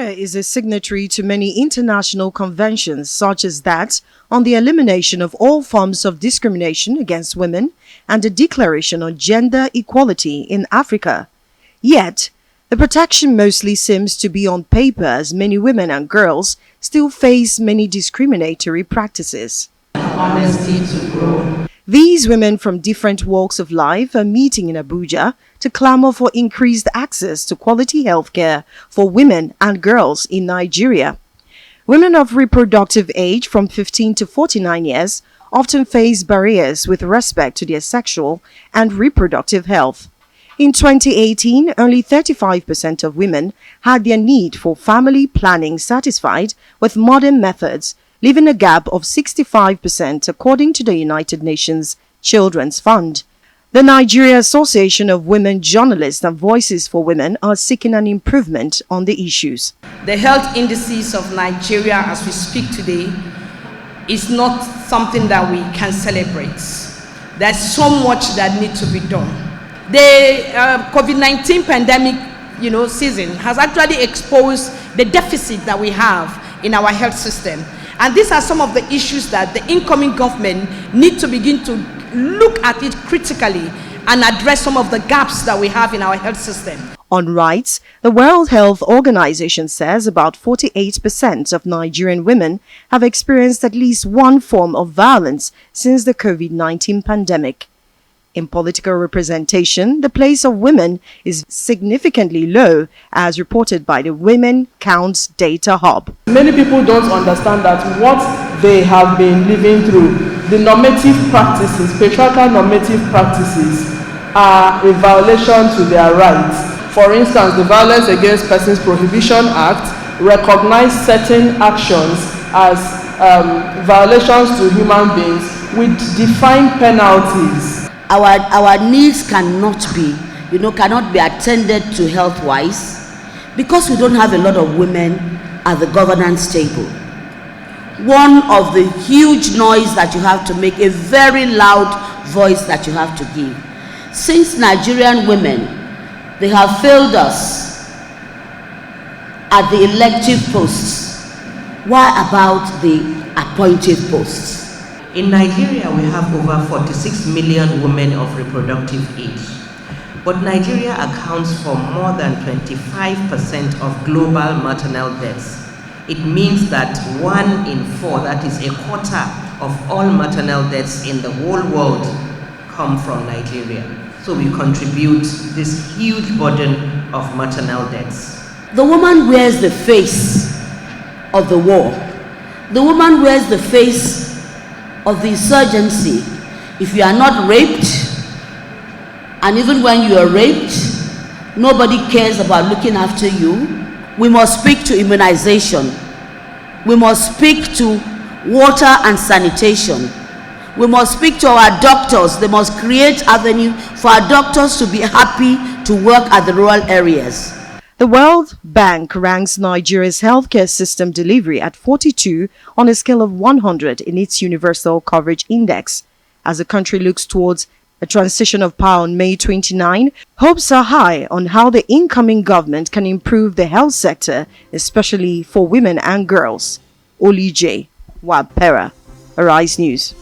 Nigeria is a signatory to many international conventions, such as that on the elimination of all forms of discrimination against women and the Declaration on Gender Equality in Africa. Yet, the protection mostly seems to be on paper, as many women and girls still face many discriminatory practices. Honesty to grow. These women from different walks of life are meeting in Abuja to clamor for increased access to quality healthcare for women and girls in Nigeria. Women of reproductive age from 15 to 49 years often face barriers with respect to their sexual and reproductive health. In 2018, only 35% of women had their need for family planning satisfied with modern methods, leaving a gap of 65% according to the United Nations Children's Fund. The Nigeria Association of Women Journalists and Voices for Women are seeking an improvement on the issues. The health indices of Nigeria as we speak today is not something that we can celebrate. There's so much that needs to be done. The COVID-19 pandemic season has actually exposed the deficit that we have in our health system. And these are some of the issues that the incoming government need to begin to look at it critically and address some of the gaps that we have in our health system. On rights, the World Health Organization says about 48% of Nigerian women have experienced at least one form of violence since the COVID-19 pandemic. In political representation, the place of women is significantly low, as reported by the Women Counts Data Hub. Many people don't understand that what they have been living through, the normative practices, patriarchal normative practices, are a violation to their rights. For instance, the Violence Against Persons Prohibition Act recognized certain actions as violations to human beings with defined penalties. Our needs cannot be attended to health-wise because we don't have a lot of women at the governance table. One of the huge noise that you have to make, a very loud voice that you have to give. Since Nigerian women, they have failed us at the elective posts. Why about the appointed posts? In Nigeria, we have over 46 million women of reproductive age. But Nigeria accounts for more than 25% of global maternal deaths. It means that 1 in 4, that is a quarter of all maternal deaths in the whole world, come from Nigeria. So we contribute this huge burden of maternal deaths. The woman wears the face of the war. The woman wears the face of the insurgency. If you are not raped, and even when you are raped, nobody cares about looking after you. We must speak to immunization. We must speak to water and sanitation. We must speak to our doctors. They must create avenue for our doctors to be happy to work at the rural areas. The World Bank ranks Nigeria's healthcare system delivery at 42 on a scale of 100 in its Universal Coverage Index. As the country looks towards a transition of power on May 29, hopes are high on how the incoming government can improve the health sector, especially for women and girls. Oli J. Wabpera, Arise News.